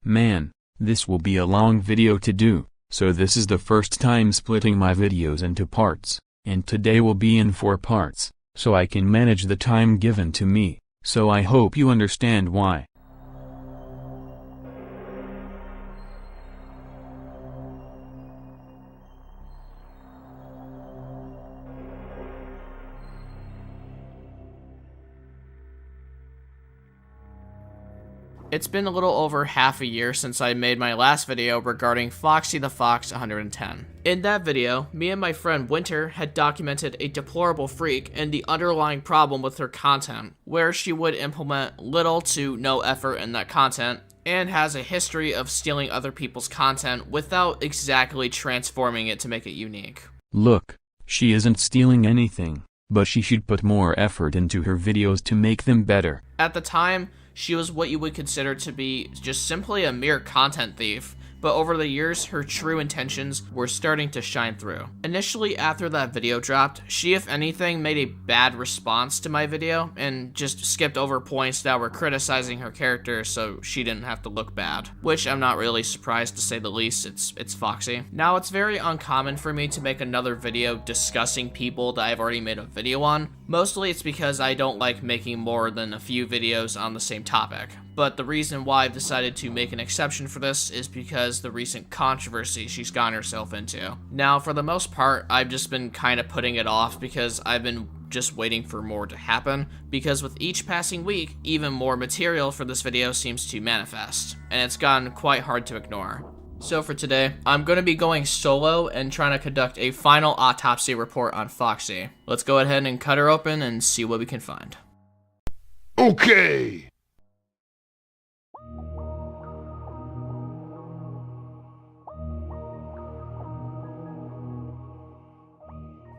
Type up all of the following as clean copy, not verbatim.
Man, this will be a long video to do, so this is the first time splitting my videos into parts, and today will be in 4 parts, so I can manage the time given to me, so I hope you understand why. It's been a little over half a year since I made my last video regarding Foxy the Fox 110. In that video, me and my friend Winter had documented a deplorable freak and the underlying problem with her content, where she would implement little to no effort in that content, and has a history of stealing other people's content without exactly transforming it to make it unique. Look, she isn't stealing anything, but she should put more effort into her videos to make them better. At the time, she was what you would consider to be just simply a mere content thief, but over the years, her true intentions were starting to shine through. Initially, after that video dropped, she, if anything, made a bad response to my video and just skipped over points that were criticizing her character so she didn't have to look bad, which I'm not really surprised to say the least. It's Foxy. Now, it's very uncommon for me to make another video discussing people that I've already made a video on. Mostly it's because I don't like making more than a few videos on the same topic. But the reason why I've decided to make an exception for this is because the recent controversy she's gotten herself into. Now, for the most part, I've just been kind of putting it off because I've been just waiting for more to happen, because with each passing week, even more material for this video seems to manifest, and it's gotten quite hard to ignore. So for today, I'm going to be going solo and trying to conduct a final autopsy report on Foxy. Let's go ahead and cut her open and see what we can find. Okay!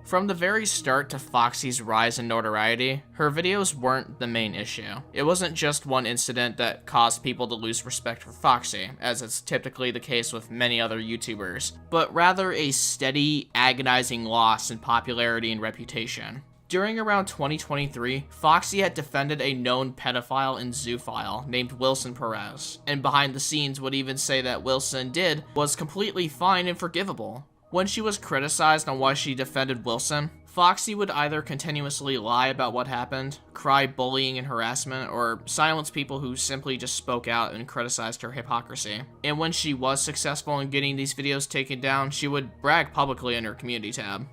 From the very start to Foxy's rise in notoriety, her videos weren't the main issue. It wasn't just one incident that caused people to lose respect for Foxy, as it's typically the case with many other YouTubers, but rather a steady, agonizing loss in popularity and reputation. During around 2023, Foxy had defended a known pedophile and zoophile named Wilson Perez, and behind the scenes would even say that Wilson did was completely fine and forgivable. When she was criticized on why she defended Wilson, Foxy would either continuously lie about what happened, cry bullying and harassment, or silence people who simply just spoke out and criticized her hypocrisy. And when she was successful in getting these videos taken down, she would brag publicly in her community tab.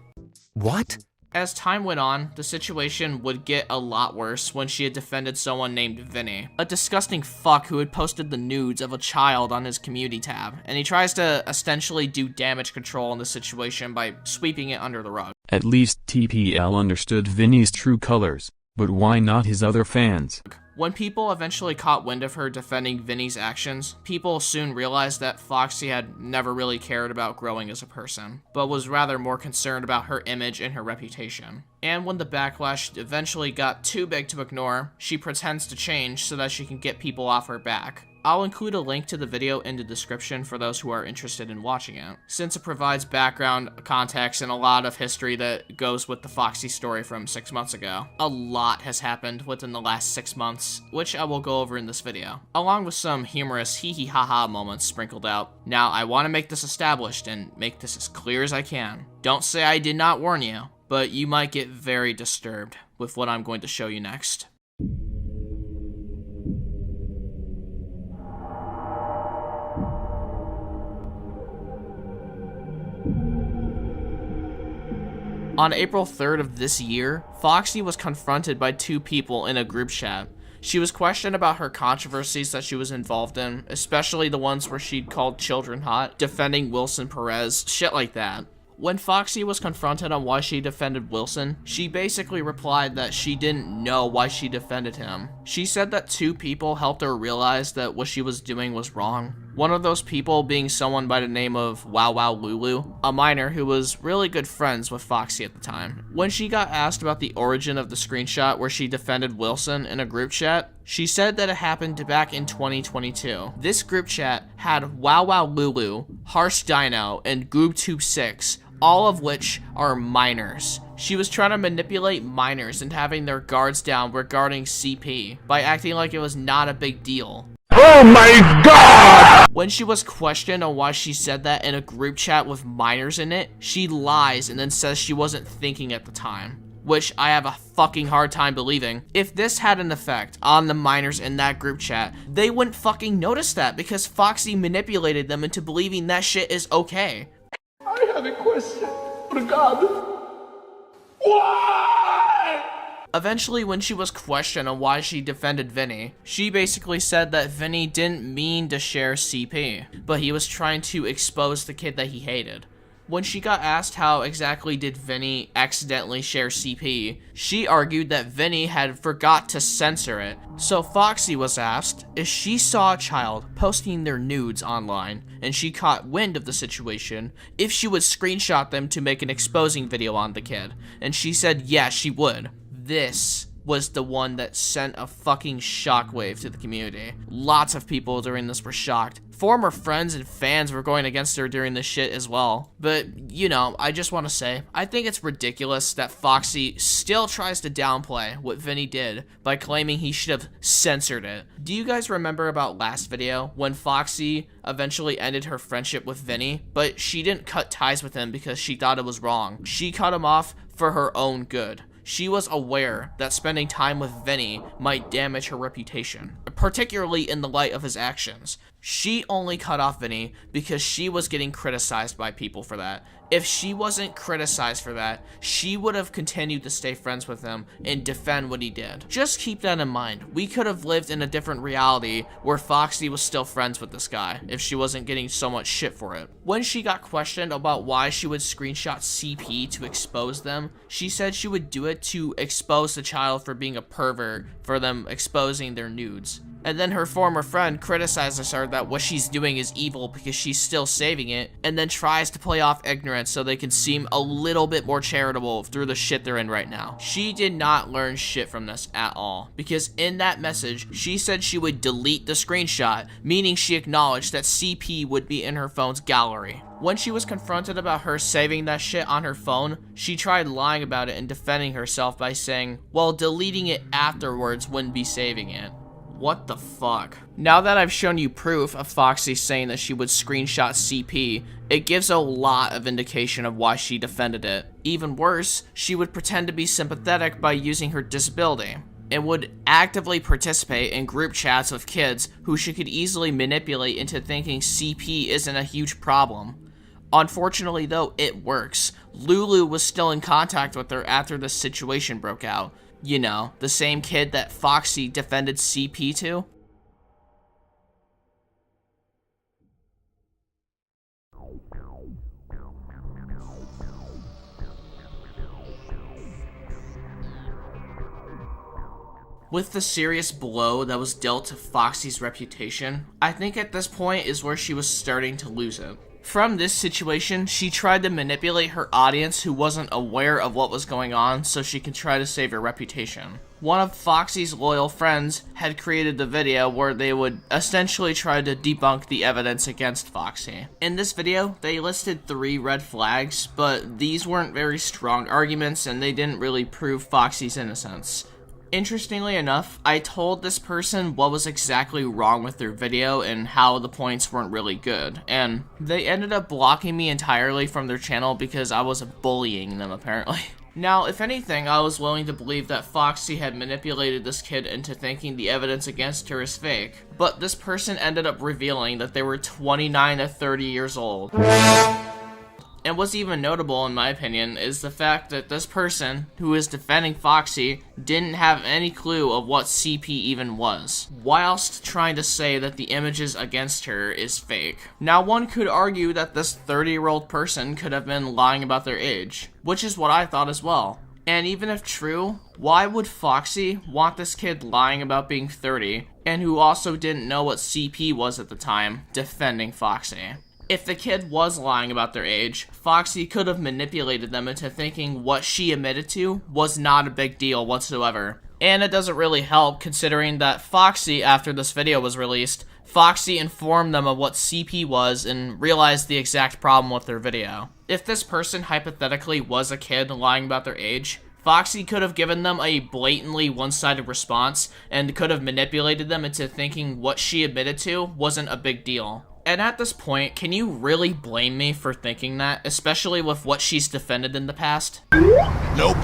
What? As time went on, the situation would get a lot worse when she had defended someone named Vinny, a disgusting fuck who had posted the nudes of a child on his community tab, and he tries to essentially do damage control in the situation by sweeping it under the rug. At least TPL understood Vinny's true colors, but why not his other fans? When people eventually caught wind of her defending Vinny's actions, people soon realized that Foxy had never really cared about growing as a person, but was rather more concerned about her image and her reputation. And when the backlash eventually got too big to ignore, she pretends to change so that she can get people off her back. I'll include a link to the video in the description for those who are interested in watching it, since it provides background, context, and a lot of history that goes with the Foxy story from 6 months ago. A lot has happened within the last 6 months, which I will go over in this video, along with some humorous hee-hee-ha-ha moments sprinkled out. Now, I want to make this established and make this as clear as I can. Don't say I did not warn you, but you might get very disturbed with what I'm going to show you next. On April 3rd of this year, Foxy was confronted by 2 people in a group chat. She was questioned about her controversies that she was involved in, especially the ones where she'd called children hot, defending Wilson Perez, shit like that. When Foxy was confronted on why she defended Wilson, she basically replied that she didn't know why she defended him. She said that 2 people helped her realize that what she was doing was wrong. One of those people being someone by the name of Wow Wow Lulu, a minor who was really good friends with Foxy at the time. When she got asked about the origin of the screenshot where she defended Wilson in a group chat, she said that it happened back in 2022. This group chat had Wow Wow Lulu, Harsh Dino, and GoobTube6, all of which are minors. She was trying to manipulate minors and having their guards down regarding CP by acting like it was not a big deal. Oh my god! When she was questioned on why she said that in a group chat with minors in it, she lies and then says she wasn't thinking at the time, which I have a fucking hard time believing. If this had an effect on the minors in that group chat, they wouldn't fucking notice that because Foxy manipulated them into believing that shit is okay. I have a question. For God. Why? Eventually, when she was questioned on why she defended Vinny, she basically said that Vinny didn't mean to share CP, but he was trying to expose the kid that he hated. When she got asked how exactly did Vinny accidentally share CP, she argued that Vinny had forgot to censor it. So Foxy was asked if she saw a child posting their nudes online and she caught wind of the situation, if she would screenshot them to make an exposing video on the kid, and she said yes, she would. This was the one that sent a fucking shockwave to the community. Lots of people during this were shocked. Former friends and fans were going against her during this shit as well. But, you know, I just want to say, I think it's ridiculous that Foxy still tries to downplay what Vinny did by claiming he should have censored it. Do you guys remember about last video when Foxy eventually ended her friendship with Vinny, but she didn't cut ties with him because she thought it was wrong? She cut him off for her own good. She was aware that spending time with Vinny might damage her reputation, particularly in the light of his actions. She only cut off Vinny because she was getting criticized by people for that. If she wasn't criticized for that, she would have continued to stay friends with him and defend what he did. Just keep that in mind. We could have lived in a different reality where Foxy was still friends with this guy if she wasn't getting so much shit for it. When she got questioned about why she would screenshot CP to expose them, she said she would do it to expose the child for being a pervert for them exposing their nudes. And then her former friend criticizes her that what she's doing is evil because she's still saving it, and then tries to play off ignorance so they can seem a little bit more charitable through the shit they're in right now. She did not learn shit from this at all, because in that message, she said she would delete the screenshot, meaning she acknowledged that CP would be in her phone's gallery. When she was confronted about her saving that shit on her phone, she tried lying about it and defending herself by saying, well, deleting it afterwards wouldn't be saving it. What the fuck? Now that I've shown you proof of Foxy saying that she would screenshot CP, it gives a lot of indication of why she defended it. Even worse, she would pretend to be sympathetic by using her disability, and would actively participate in group chats with kids who she could easily manipulate into thinking CP isn't a huge problem. Unfortunately though, it works. Lulu was still in contact with her after the situation broke out. You know, the same kid that Foxy defended CP to. With the serious blow that was dealt to Foxy's reputation, I think at this point is where she was starting to lose it. From this situation, she tried to manipulate her audience who wasn't aware of what was going on so she could try to save her reputation. One of Foxy's loyal friends had created the video where they would essentially try to debunk the evidence against Foxy. In this video, they listed 3 red flags, but these weren't very strong arguments and they didn't really prove Foxy's innocence. Interestingly enough, I told this person what was exactly wrong with their video and how the points weren't really good, and they ended up blocking me entirely from their channel because I was bullying them apparently. Now, if anything, I was willing to believe that Foxy had manipulated this kid into thinking the evidence against her is fake, but this person ended up revealing that they were 29 to 30 years old. And what's even notable, in my opinion, is the fact that this person, who is defending Foxy, didn't have any clue of what CP even was, whilst trying to say that the images against her is fake. Now, one could argue that this 30-year-old person could have been lying about their age, which is what I thought as well. And even if true, why would Foxy want this kid lying about being 30, and who also didn't know what CP was at the time, defending Foxy? If the kid was lying about their age, Foxy could have manipulated them into thinking what she admitted to was not a big deal whatsoever. And it doesn't really help considering that Foxy, after this video was released, Foxy informed them of what CP was and realized the exact problem with their video. If this person hypothetically was a kid lying about their age, Foxy could have given them a blatantly one-sided response and could have manipulated them into thinking what she admitted to wasn't a big deal. And at this point, can you really blame me for thinking that, especially with what she's defended in the past? Nope.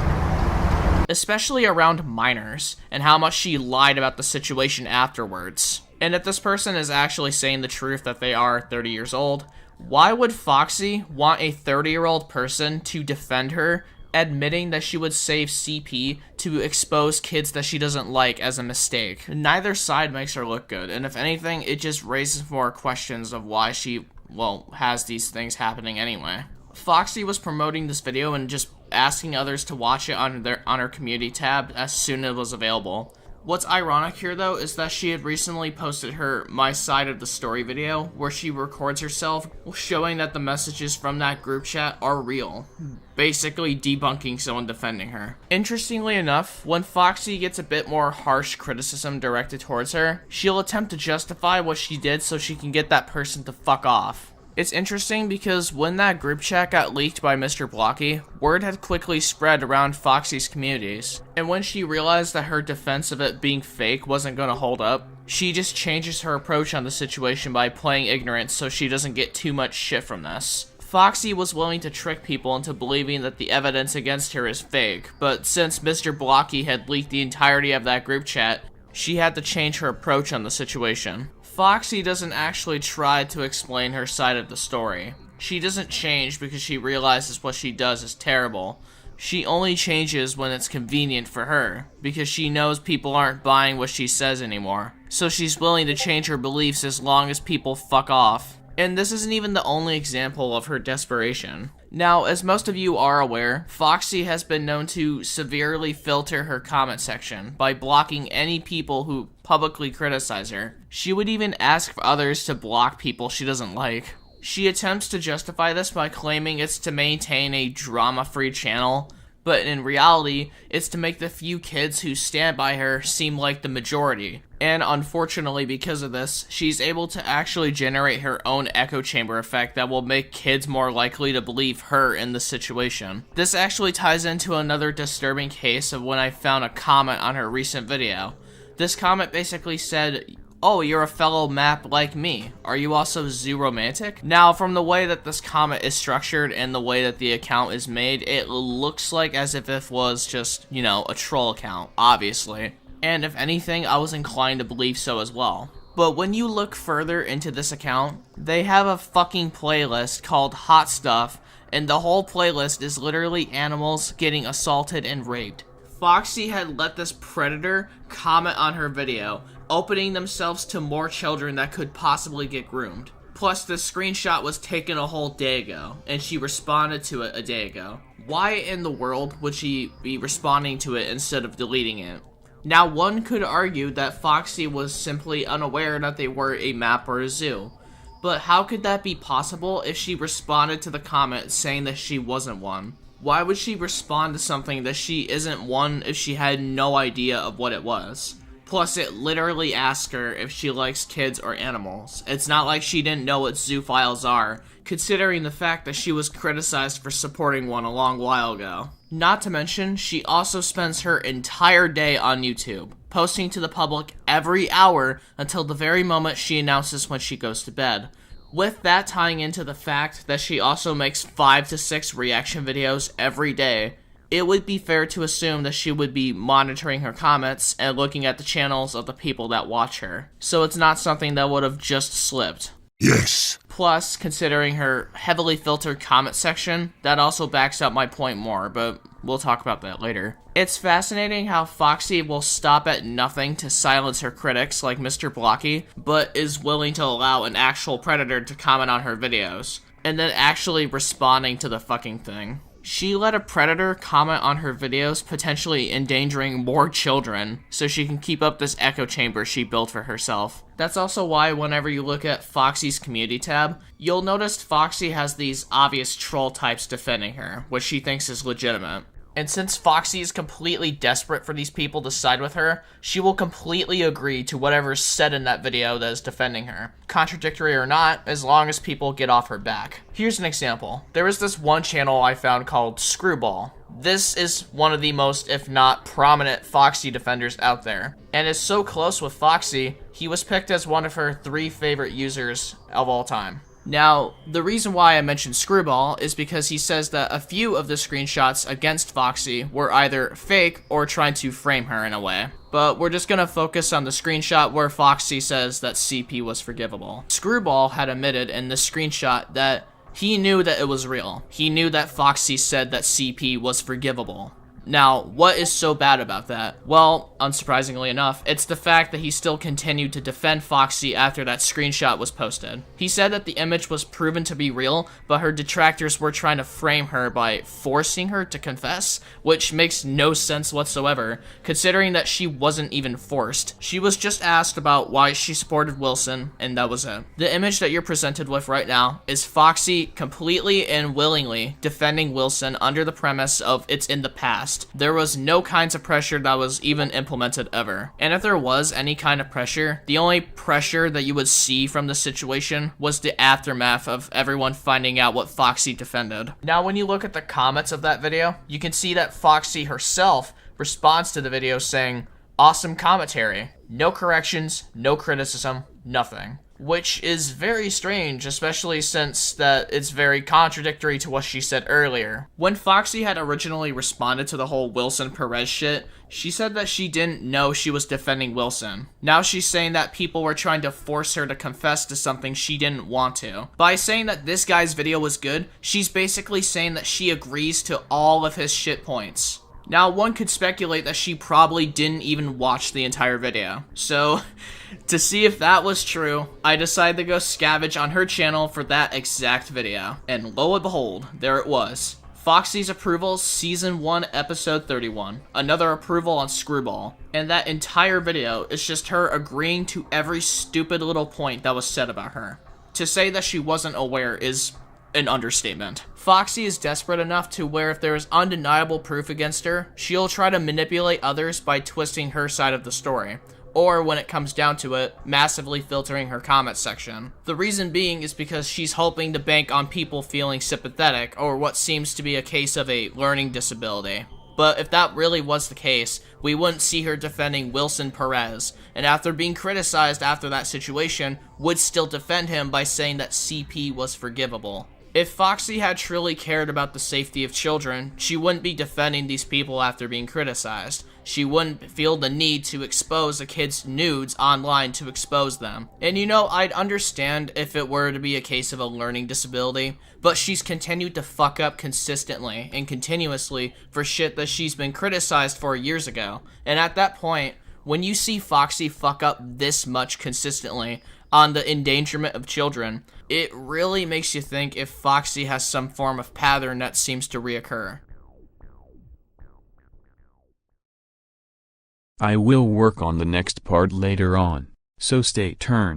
Especially around minors, and how much she lied about the situation afterwards. And if this person is actually saying the truth that they are 30 years old, why would Foxy want a 30-year-old person to defend her, admitting that she would save CP to expose kids that she doesn't like as a mistake? Neither side makes her look good, and if anything, it just raises more questions of why she, well, has these things happening anyway. Foxy was promoting this video and just asking others to watch it on her community tab as soon as it was available. What's ironic here, though, is that she had recently posted her My Side of the Story video, where she records herself showing that the messages from that group chat are real, basically debunking someone defending her. Interestingly enough, when Foxy gets a bit more harsh criticism directed towards her, she'll attempt to justify what she did so she can get that person to fuck off. It's interesting because when that group chat got leaked by Mr. Blocky, word had quickly spread around Foxy's communities. And when she realized that her defense of it being fake wasn't going to hold up, she just changes her approach on the situation by playing ignorant so she doesn't get too much shit from this. Foxy was willing to trick people into believing that the evidence against her is fake, but since Mr. Blocky had leaked the entirety of that group chat, she had to change her approach on the situation. Foxy doesn't actually try to explain her side of the story. She doesn't change because she realizes what she does is terrible. She only changes when it's convenient for her, because she knows people aren't buying what she says anymore. So she's willing to change her beliefs as long as people fuck off. And this isn't even the only example of her desperation. Now, as most of you are aware, Foxy has been known to severely filter her comment section by blocking any people who publicly criticize her. She would even ask for others to block people she doesn't like. She attempts to justify this by claiming it's to maintain a drama-free channel, but in reality, it's to make the few kids who stand by her seem like the majority. And unfortunately, because of this, she's able to actually generate her own echo chamber effect that will make kids more likely to believe her in the situation. This actually ties into another disturbing case of when I found a comment on her recent video. This comment basically said, "Oh, you're a fellow map like me. Are you also zoo romantic?" Now, from the way that this comment is structured and the way that the account is made, it looks like as if it was just, you know, a troll account, obviously. And if anything, I was inclined to believe so as well. But when you look further into this account, they have a fucking playlist called Hot Stuff, and the whole playlist is literally animals getting assaulted and raped. Foxy had let this predator comment on her video, opening themselves to more children that could possibly get groomed. Plus, the screenshot was taken a whole day ago, and she responded to it a day ago. Why in the world would she be responding to it instead of deleting it? Now, one could argue that Foxy was simply unaware that they were a map or a zoo. But how could that be possible if she responded to the comment saying that she wasn't one? Why would she respond to something that she isn't one if she had no idea of what it was? Plus, it literally asked her if she likes kids or animals. It's not like she didn't know what zoophiles are, considering the fact that she was criticized for supporting one a long while ago. Not to mention, she also spends her entire day on YouTube, posting to the public every hour until the very moment she announces when she goes to bed. With that tying into the fact that she also makes 5 to 6 reaction videos every day, it would be fair to assume that she would be monitoring her comments and looking at the channels of the people that watch her. So it's not something that would have just slipped. Yes. Plus, considering her heavily filtered comment section, that also backs up my point more, but we'll talk about that later. It's fascinating how Foxy will stop at nothing to silence her critics like Mr. Blocky, but is willing to allow an actual predator to comment on her videos, and then actually responding to the fucking thing. She let a predator comment on her videos, potentially endangering more children, so she can keep up this echo chamber she built for herself. That's also why whenever you look at Foxy's community tab, you'll notice Foxy has these obvious troll types defending her, which she thinks is legitimate. And since Foxy is completely desperate for these people to side with her, she will completely agree to whatever's said in that video that is defending her. Contradictory or not, as long as people get off her back. Here's an example. There was this one channel I found called Screwball. This is one of the most, if not prominent, Foxy defenders out there, and is so close with Foxy, he was picked as one of her 3 favorite users of all time. Now, the reason why I mentioned Screwball is because he says that a few of the screenshots against Foxy were either fake or trying to frame her in a way. But we're just gonna focus on the screenshot where Foxy says that CP was forgivable. Screwball had admitted in this screenshot that he knew that it was real. He knew that Foxy said that CP was forgivable. Now, what is so bad about that? Well, unsurprisingly enough, it's the fact that he still continued to defend Foxy after that screenshot was posted. He said that the image was proven to be real, but her detractors were trying to frame her by forcing her to confess, which makes no sense whatsoever, considering that she wasn't even forced. She was just asked about why she supported Wilson, and that was it. The image that you're presented with right now is Foxy completely and willingly defending Wilson under the premise of it's in the past. There was no kinds of pressure that was even implemented ever. And if there was any kind of pressure, the only pressure that you would see from the situation was the aftermath of everyone finding out what Foxy defended. Now, when you look at the comments of that video, you can see that Foxy herself responds to the video saying, "Awesome commentary. No corrections, no criticism, nothing." Which is very strange, especially since that it's very contradictory to what she said earlier. When Foxy had originally responded to the whole Wilson Perez shit, she said that she didn't know she was defending Wilson. Now she's saying that people were trying to force her to confess to something she didn't want to. By saying that this guy's video was good, she's basically saying that she agrees to all of his shit points. Now, one could speculate that she probably didn't even watch the entire video. So, to see if that was true, I decided to go scavenge on her channel for that exact video. And lo and behold, there it was. Foxy's Approval, Season 1, Episode 31. Another approval on Screwball. And that entire video is just her agreeing to every stupid little point that was said about her. To say that she wasn't aware is an understatement. Foxy is desperate enough to where if there is undeniable proof against her, she'll try to manipulate others by twisting her side of the story. Or, when it comes down to it, massively filtering her comment section. The reason being is because she's hoping to bank on people feeling sympathetic, or what seems to be a case of a learning disability. But if that really was the case, we wouldn't see her defending Wilson Perez, and after being criticized after that situation, would still defend him by saying that CP was forgivable. If Foxy had truly cared about the safety of children, she wouldn't be defending these people after being criticized. She wouldn't feel the need to expose a kid's nudes online to expose them. And you know, I'd understand if it were to be a case of a learning disability, but she's continued to fuck up consistently and continuously for shit that she's been criticized for years ago. And at that point, when you see Foxy fuck up this much consistently on the endangerment of children, it really makes you think if Foxy has some form of pattern that seems to reoccur. I will work on the next part later on, so stay tuned.